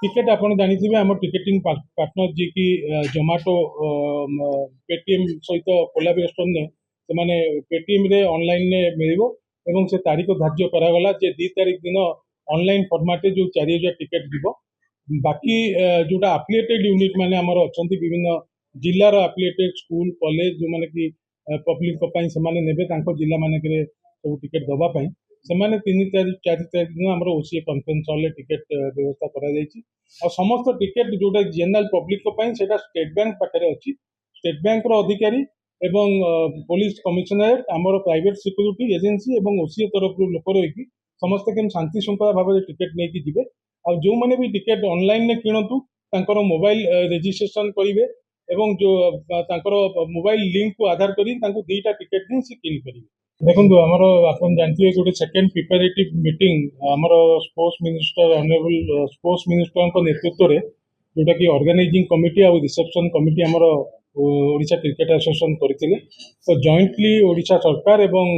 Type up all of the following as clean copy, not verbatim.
Ticket आपण जानिथिबे आम ticketing partner जी की जोमाटो पेटीएम सहित कोलाबोरेशन ने से पेटीएम रे ऑनलाइन ने मिलिबो एवं से तारीख धार्य करागला जे 2 तारीख दिन ऑनलाइन फॉर्मेट जो 4000 टिकेट दिबो बाकी जोटा एफिलिएटेड यूनिट माने हमर अछंती विभिन्न जिल्लार एफिलिएटेड स्कूल कॉलेज जो माने कि पब्लिक पई से माने नेबे तांको जिल्ला माने करे सब टिकेट दबा पई ସେମାନେ 3 ତାରିଖ 4 ତାରିଖ ଦିନ ଆମର ଓସିଏ କନଫରେନ୍ସ ହଲ୍ରେ ଟିକେଟ୍ ବ୍ୟବସ୍ଥା କରାଯାଇଛି ଆଉ ସମସ୍ତ ଟିକେଟ୍ ଯୋଉଟା ଜେନେରାଲ ପବ୍ଲିକଙ୍କ ପାଇଁ ସେଇଟା ଷ୍ଟେଟ୍ ବ୍ୟାଙ୍କ ପାଖରେ ଅଛି ଷ୍ଟେଟ୍ ବ୍ୟାଙ୍କର ଅଧିକାରୀ ଏବଂ ପୋଲିସ କମିଶନରେଟ୍ ଆମର ପ୍ରାଇଭେଟ ସିକ୍ୟୁରିଟି ଏଜେନ୍ସି ଏବଂ ଓସିଏ ତରଫରୁ ଲୋକ ରହିକି ସମସ୍ତେ କେମିତି ଶାନ୍ତି ଶୃଙ୍ଖଳା ଭାବରେ ଟିକେଟ୍ ନେଇକି ଯିବେ ଆଉ ଯେଉଁମାନେ ବି ଟିକେଟ୍ ଅନଲାଇନରେ କିଣନ୍ତୁ ତାଙ୍କର ମୋବାଇଲ ରେଜିଷ୍ଟ୍ରେସନ କରିବେ ଏବଂ ଯୋଉ ତାଙ୍କର ମୋବାଇଲ ଲିଙ୍କକୁ ଆଧାର କରି ତାଙ୍କୁ 2ଟା ଟିକେଟ୍ ହିଁ ସେ କିଣିପାରିବେ। देखो आमर आप जानते गोटे सेकेंड प्रिपेरेटिव मीटिंग आमर sports minister honourable sports minister नेतृत्व में जोटा कि ऑर्गेनाइजिंग कमिटी और रिसेप्शन कमिटी आमर ओडिशा क्रिकेट एसोसिएशन करते तो जॉइंटली ओडिशा सरकार एवं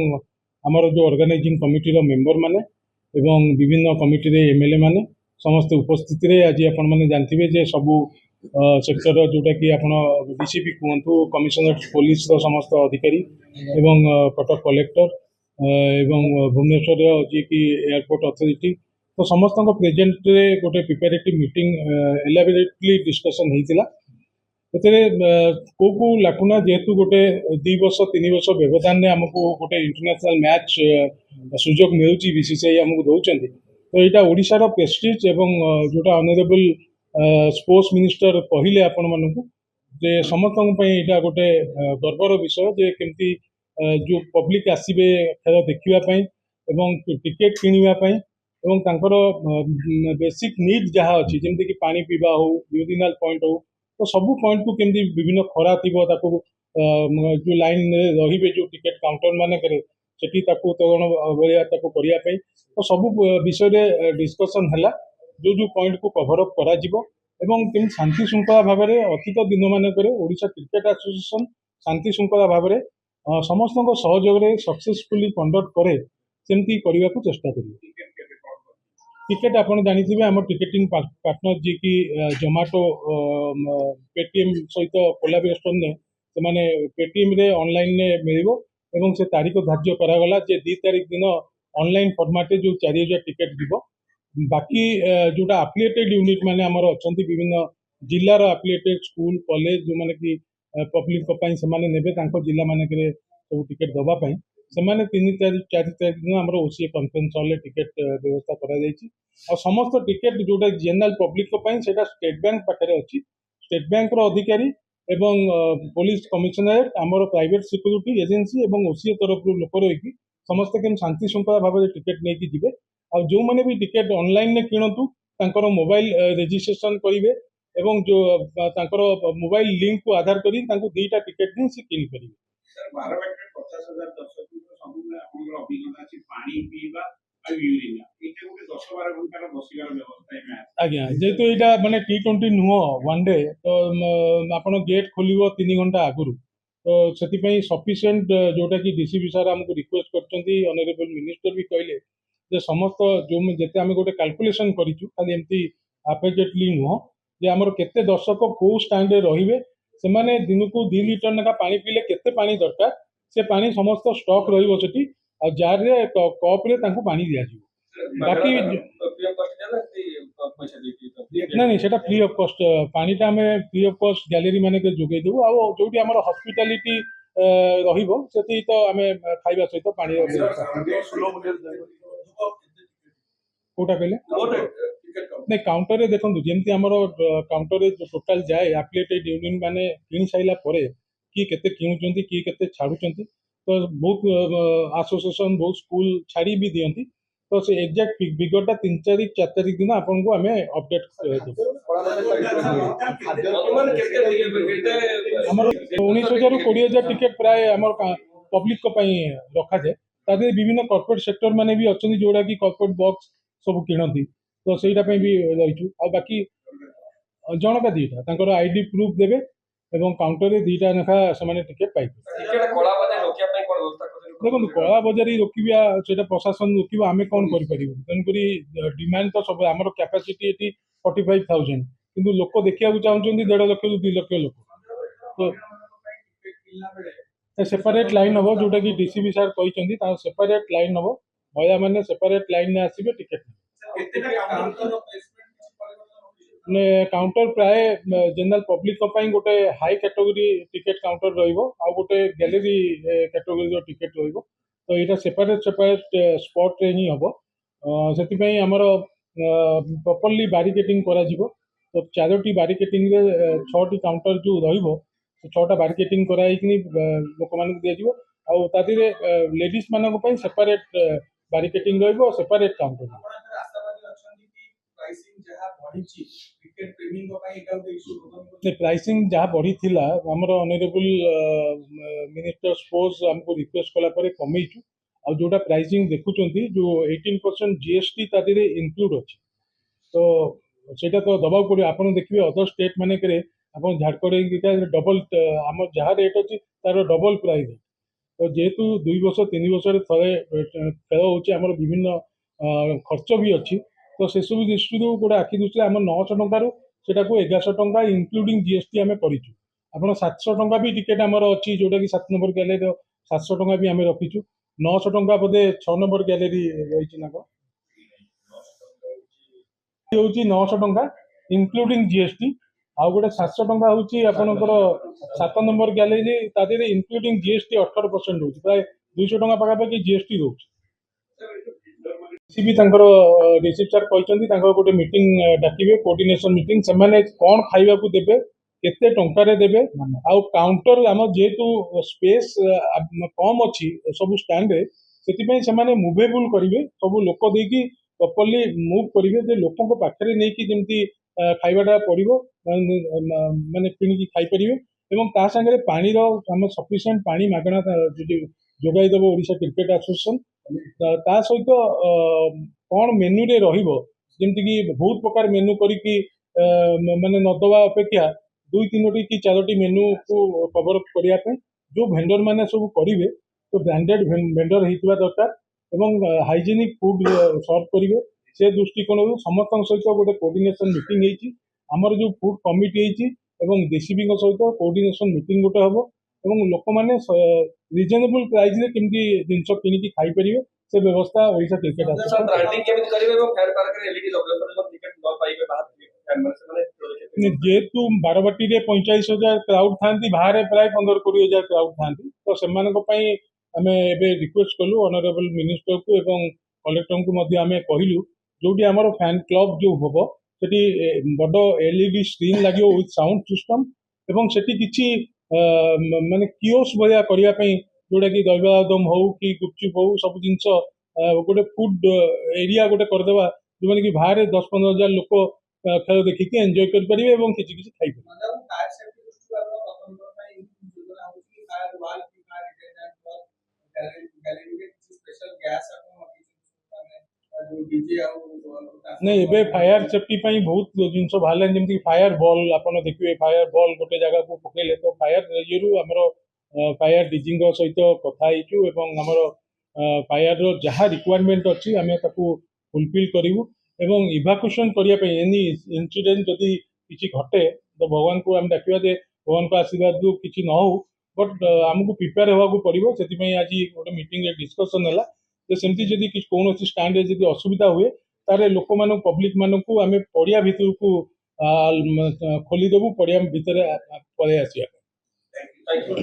आमर जो ऑर्गेनाइजिंग कमिटी मेंबर माने एवं विभिन्न कमिटी एमएलए माने समस्त उपस्थित आज आपण मैंने जानते जे सबू सेक्टर जोटा कि आप डीसीपी कहतु कमिशनरेट पुलिस समस्त अधिकारी एवं कटक कलेक्टर एवं भुवनेश्वर जी की एयरपोर्ट अथॉरिटी तो समस्त प्रेजेंट रे गोटे प्रिपेरेटिव मीटिंग एलाबोरेटली डिस्कशन होता को लाकुना जेहेतु गोटे 2 वर्ष 3 वर्ष व्यवधान में आमको गोटे इंटरनेशनल मैच सुजोग मिलूँ बीसीसीआई आमको दौरान तो यहाँ ओडिशार प्रेस्टिज एवं जोटा ऑनरेबल स्पोर्ट्स मिनिस्टर कहले आपण मानू जे समस्त यहाँ गोटे गर्वर विषय जे केमती जो पब्लिक आसबे खेल देखापी एवं टिकेट किणापी एवं तांकर बेसिक नीड जहाँ अच्छी जमीक कि पानी पीवा हो यूरिनाल पॉइंट हो तो सबू पॉइंट को केमती विभिन्न खरा थी जो लाइन रे जो टिकेट काउंटर मानक सेठी तरण भाया करने तो सबू विषय डिस्कसन है जो जो पॉइंट को कभर अप करा शांति श्रृंखला भाव में अतीत दिन मानक ओडिशा क्रिकेट एसोसिएशन शांति श्रृंखला भाव में समस्त सहयोग सक्सेसफुली कंडक्ट करे सेमती करने को चेष्टा करें। टिकेट आप जानते आम टिकेटिंग पार्टनर जी की जोमाटो पेटीएम सहित कोलाबोरेशन ने से पेटीएम रे ऑनलाइन ने मिलिबो एवं से तारीख धार्य करागला जे 2 तारीख दिन ऑनलाइन फॉर्मेट जो 4000 टिकेट दिबो बाकी जोटा एफिलिएटेड यूनिट माने हमर अछंती विभिन्न जिल्लार एफिलिएटेड स्कूल कॉलेज जो माने कि पब्लिक पई से माने नेबे तांको जिल्ला माने करे सब टिकेट दबा पई से 3 तारीख 4 तारीख दिन हमर ओसीए कॉन्फ्रेंस हॉल टिकेट व्यवस्था करा जायछि और समस्त टिकेट जोटा जनरल पब्लिक पई सेटा स्टेट बैंक पाखरे अछि स्टेट बैंक रो अधिकारी एवं पुलिस कमिशनरेट आमर प्राइवेट सिक्यूरिटी एजेंसी एवं ओसीए तरफ लोक रही समस्त केम शांति श्रृंखला भाव में टिकेट नहीं जिबे और जो मैंने भी टिकेट ऑनलाइन ने किणतु तांकर मोबाइल रेजिस्ट्रेशन करेंगे एवं जो तांकर मोबाइल लिंक को आधार करी तांको 2टा टिकेट ही से किनि परिबे। सर 12 बैटरी 50,000 दर्शक सबु आपनकर अभिज्ञता अछि पानी पीवा आ यूरिन एटा गोटे 10-12 घंटा बसिकार व्यवस्था है आज्ञा जेतु एटा माने टी20 नुह वन डे तो आपण गेट खोलिबो 3 घंटा आगुरु तो से सफिशिएंट जोटा कि डीसीपी सर हमको रिक्वेस्ट करछंती ऑनरेबल मिनिस्टर भी कहले जे समस्त जो जेते आम गोटे कैलकुलेशन करिछु खाली एमती अपेजेटली नुह जे आमर केते दर्शक को स्टैंड रे से माने दिन को 2 लीटर नका पानी पीले केते पानी दरकार से पानी समस्त स्टॉक रहिबो सेठी आ जार रे कप रे तांको पानी दिया जिवो बाकी नहीं सेटा फ्री ऑफ कॉस्ट पानीटा आम फ्री ऑफ कॉस्ट गैलरी माने के जोगे देबो आ जोटी हमर हॉस्पिटैलिटी रहिबो सेठी तो आम खाइबा सहित पानी कोटा कहले नहीं काउंटर रे देखो जमती आमर काउंटर रे टोटाल जाए एफिलिएटेड यूनियन माने किनि साइला परे कि केते किणुचंती कि केते छाडुचंती तो बहुत एसोसिएशन बहुत स्कूल छाड़ी भी दियंती तो से एग्जैक्ट फिगरटा 3 तारीख 4 तारीख दिन आपन को हमें अपडेट हमर 19,000 ରୁ 20,000 टिकेट प्राय हमर पब्लिक को पई रखा जाए तादे विभिन्न कॉर्पोरेट सेक्टर माने भी अछंती जोडा कि कॉर्पोरेट बॉक्स सब किणंती तो सेटा पे भी रहिछु आ बाकी जनका 2टा तांकर आईडी प्रूफ देबे एवं काउंटर रे 2टा नखा समान टिकेट पाइ टिकेट कला बजार रोकिया पे कोन व्यवस्था करछन देखो कला बजारी रोकिबा सेटा प्रशासन रोकिबा हमें कोन करि परिबो तन करी डिमांड तो सब हमर कैपेसिटी एटी 45,000 କିନ୍ତୁ ଲୋକ ଦେଖିବାକୁ ଚାହୁଁଛନ୍ତି 1.5 ଲକ୍ଷରୁ 2 ଲକ୍ଷ ଲୋକ। ତ ସେପାରେଟ୍ ଲାଇନ୍ ହବ ଯୋଉଟାକି ଡିସିପି ସାର୍ କହିଛନ୍ତି, ତାଙ୍କ ସେପାରେଟ୍ ଲାଇନ୍ ହବ, ମହିଳାମାନେ ସେପାରେଟ୍ ଲାଇନ୍ରେ ଆସିବେ ଟିକେଟ୍ ମାନେ କାଉଣ୍ଟର ପ୍ରାୟ ଜେନେରାଲ ପବ୍ଲିକ ପାଇଁ ଗୋଟେ ହାଇ କ୍ୟାଟେଗୋରୀ ଟିକେଟ୍ କାଉଣ୍ଟର ରହିବ, ଆଉ ଗୋଟେ ଗ୍ୟାଲେରୀ କ୍ୟାଟେଗୋରୀର ଟିକେଟ୍ ରହିବ। ତ ଏଇଟା ସେପାରେଟ୍ ସ୍ପଟ୍ରେ ହିଁ ହବ। ସେଥିପାଇଁ ଆମର ପ୍ରପରଲି ବାରିକେଟିଂ କରାଯିବ। ତ 4ଟି ବାରିକେଟିଂରେ 6ଟି କାଉଣ୍ଟର ଯୋଉ ରହିବ, ସେ 6ଟା ବାରିକେଟିଂ କରାହେଇକି ଲୋକମାନଙ୍କୁ ଦିଆଯିବ। ଆଉ ତା ଦେହରେ ଲେଡିଜ୍ ମାନଙ୍କ ପାଇଁ ସେପାରେଟ୍ ବାରିକେଟିଂ ରହିବ, ସେପାରେଟ୍ କାଉଣ୍ଟର ରହିବ। ପ୍ରାଇସିଂ ଯାହା ବଢିଥିଲା ଆମର ଅନରେବୁଲ ମିନିଷ୍ଟର ସ୍ପୋର୍ଟସ ଆମକୁ ରିକ୍ୱେଷ୍ଟ କଲା ପରେ କମେଇଛୁ। ଆଉ ଯୋଉଟା ପ୍ରାଇସିଂ ଦେଖୁଛନ୍ତି ଯୋଉ 18% GST ତା ଦେହରେ ଇନକ୍ଲୁଡ ଅଛି, ତ ସେଇଟା ତ ଦବାକୁ ପଡିବ। ଆପଣ ଦେଖିବେ ଅଦର ଷ୍ଟେଟ୍ ମାନଙ୍କରେ ଆପଣ ଝାଡ଼ଖଣ୍ଡ ଡବଲ ଆମର ଯାହା ରେଟ୍ ଅଛି ତାର ଡବଲ ପ୍ରାଇସ୍। ତ ଯେହେତୁ 2 ବର୍ଷ 3 ବର୍ଷରେ ଥରେ ଖେଳ ହଉଛି, ଆମର ବିଭିନ୍ନ ଖର୍ଚ୍ଚ ବି ଅଛି, ତ ସେସବୁ ଦୃଷ୍ଟିରୁ ଗୋଟେ ଆଖି ଦୃଷ୍ଟିରେ ଆମର 900 ଟଙ୍କାରୁ ସେଟାକୁ 1100 ଟଙ୍କା ଇନକ୍ଲୁଡିଂ GST ଆମେ କରିଛୁ। ଆପଣ 700 ଟଙ୍କା ବି ଟିକେଟ୍ ଆମର ଅଛି, ଯୋଉଟା କି 7 ନମ୍ବର ଗ୍ୟାଲେରୀର 700 ଟଙ୍କା ବି ଆମେ ରଖିଛୁ। 900 ଟଙ୍କା ବୋଧେ 6 ନମ୍ବର ଗ୍ୟାଲେରୀ ରହିଛି ନା କଣ, ହଉଛି 900 ଟଙ୍କା ଇନକ୍ଲୁଡିଂ GST। ଆଉ ଗୋଟେ 700 ଟଙ୍କା ହଉଛି ଆପଣଙ୍କର 7 ନମ୍ବର ଗ୍ୟାଲେରୀ, ତା ଦେହରେ ଇନକ୍ଲୁଡିଂ GST 18% ରହୁଛି, ପ୍ରାୟ 200 ଟଙ୍କା ପାଖାପାଖି GST ରହୁଛି। ବି ତାଙ୍କର ରିସିପ୍ଟ ସାର୍ କହିଛନ୍ତି ତାଙ୍କର ଗୋଟେ ମିଟିଂ ଡାକିବେ, କୋଅର୍ଡିନେସନ ମିଟିଂ। ସେମାନେ କ'ଣ ଖାଇବାକୁ ଦେବେ, କେତେ ଟଙ୍କାରେ ଦେବେ, ଆଉ କାଉଣ୍ଟର ଆମର ଯେହେତୁ ସ୍ପେସ୍ କମ୍ ଅଛି ସବୁ ଷ୍ଟାଣ୍ଡରେ, ସେଥିପାଇଁ ସେମାନେ ମୁଭେବୁଲ କରିବେ, ସବୁ ଲୋକ ଦେଇକି ପ୍ରପରଲି ମୁଭ୍ କରିବେ, ଯେ ଲୋକଙ୍କ ପାଖରେ ନେଇକି ଯେମିତି ଖାଇବାଟା ପଡ଼ିବ, ମାନେ କିଣିକି ଖାଇପାରିବେ। ଏବଂ ତା ସାଙ୍ଗରେ ପାଣିର ଆମର ସଫିସିଏଣ୍ଟ ପାଣି ମାଗଣା ଯୋଗାଇ ଦେବ ଓଡ଼ିଶା କ୍ରିକେଟ ଆସୋସିଏସନ। ତା ସହିତ କ'ଣ ମେନ୍ୟୁରେ ରହିବ, ଯେମିତିକି ବହୁତ ପ୍ରକାର ମେନ୍ୟୁ କରିକି ମାନେ ନଦବା ଅପେକ୍ଷା 2-3ଟି କି 4ଟି ମେନ୍ୟୁକୁ କଭର କରିବା ପାଇଁ ଯୋଉ ଭେଣ୍ଡର ମାନେ ସବୁ କରିବେ, ତ ବ୍ରାଣ୍ଡେଡ୍ ଭେଣ୍ଡର ହେଇଥିବା ଦରକାର ଏବଂ ହାଇଜେନିକ୍ ଫୁଡ୍ ସର୍ଭ କରିବେ। ସେ ଦୃଷ୍ଟିକୋଣରୁ ସମସ୍ତଙ୍କ ସହିତ ଗୋଟେ କୋଅର୍ଡିନେସନ ମିଟିଂ ହେଇଛି। ଆମର ଯୋଉ ଫୁଡ୍ କମିଟି ହେଇଛି ଏବଂ ଡିସିପିଙ୍କ ସହିତ କୋଅର୍ଡିନେସନ ମିଟିଂ ଗୋଟେ ହବ ଏବଂ ଲୋକମାନେ ରିଜନେବୁଲ ପ୍ରାଇସରେ କେମିତି ଜିନିଷ କିଣିକି ଖାଇପାରିବେ, ସେ ବ୍ୟବସ୍ଥା ଓଡ଼ିଶା କ୍ରିକେଟ ଆସୋସିଏସନ। ବ୍ରାଣ୍ଡିଂ କେମିତି କରିବେ ଏବଂ ଫ୍ୟାନ୍ ପାର୍କରେ LED ଲଗାଇବେ, ଟିକେଟ୍ ନ ପାଇବେ ବାହାର ଫ୍ୟାନ୍ ମାନେ ସେମାନେ ଯେହେତୁ ବାରବାଟୀରେ 45,000 କ୍ରାଉଡ୍ ଥାନ୍ତି, ବାହାରେ ପ୍ରାୟ 15-20,000 କ୍ରାଉଡ୍ ଥାନ୍ତି, ତ ସେମାନଙ୍କ ପାଇଁ ଆମେ ଏବେ ରିକ୍ୱେଷ୍ଟ କଲୁ ଅନରେବଲ ମିନିଷ୍ଟରକୁ ଏବଂ କଲେକ୍ଟରଙ୍କୁ ମଧ୍ୟ ଆମେ କହିଲୁ, ଯୋଉଠି ଆମର ଫ୍ୟାନ୍ କ୍ଲବ ଯୋଉ ହବ ସେଠି ବଡ LED ସ୍କ୍ରିନ୍ ଲାଗିବ ୱିଥ ସାଉଣ୍ଡ ସିଷ୍ଟମ ଏବଂ ସେଠି କିଛି ମାନେ କିଓସ୍ ଭଳିଆ କରିବା ପାଇଁ, ଯୋଉଟା କି ଦହିବରା ଆଳୁଦମ ହଉ କି ଗୁପଚୁପ ହଉ, ସବୁ ଜିନିଷ ଗୋଟେ ଫୁଡ ଏରିଆ ଗୋଟେ କରିଦେବା, ଯୋଉମାନେ କି ବାହାରେ 10-15,000 ଲୋକ ଖେଳ ଦେଖିକି ଏନ୍ଜୟ କରିପାରିବେ ଏବଂ କିଛି କିଛି ଖାଇପାରିବେ। ନାଇଁ, ଏବେ ଫାୟାର ସେଫ୍ଟି ପାଇଁ ବହୁତ ଜିନିଷ ବାହାରିଲାଣି, ଯେମିତି ଫାୟାର ବଲ୍ ଆପଣ ଦେଖିବେ, ଫାୟାର ବଲ୍ ଗୋଟେ ଜାଗାକୁ ପକେଇଲେ ତ ଫାୟାର ଇଏରୁ ଆମର ଫାୟାର ଡିଜିଙ୍କ ସହିତ କଥା ହେଇଛୁ ଏବଂ ଆମର ଫାୟାରର ଯାହା ରିକ୍ୱାରମେଣ୍ଟ ଅଛି ଆମେ ତାକୁ ଫୁଲଫିଲ୍ କରିବୁ ଏବଂ ଇଭାକୁଏସନ କରିବା ପାଇଁ ଏନି ଇନସିଡେଣ୍ଟ ଯଦି କିଛି ଘଟେ ତ ଭଗବାନଙ୍କୁ ଆମେ ଡାକିବା ଯେ ଭଗବାନଙ୍କ ଆଶୀର୍ବାଦରୁ କିଛି ନ ହଉ, ବଟ୍ ଆମକୁ ପ୍ରିପେୟାର ହେବାକୁ ପଡ଼ିବ। ସେଥିପାଇଁ ଆଜି ଗୋଟେ ମିଟିଂରେ ଡିସ୍କସନ୍ ହେଲା ଯେ ସେମିତି ଯଦି କୌଣସି ଷ୍ଟାଣ୍ଡରେ ଯଦି ଅସୁବିଧା ହୁଏ, ତାହେଲେ ଲୋକମାନଙ୍କୁ ପବ୍ଲିକ ମାନଙ୍କୁ ଆମେ ପଡ଼ିଆ ଭିତରକୁ ଖୋଲିଦେବୁ, ପଡ଼ିଆ ଭିତରେ ପଳେଇ ଆସିବା। Thank you.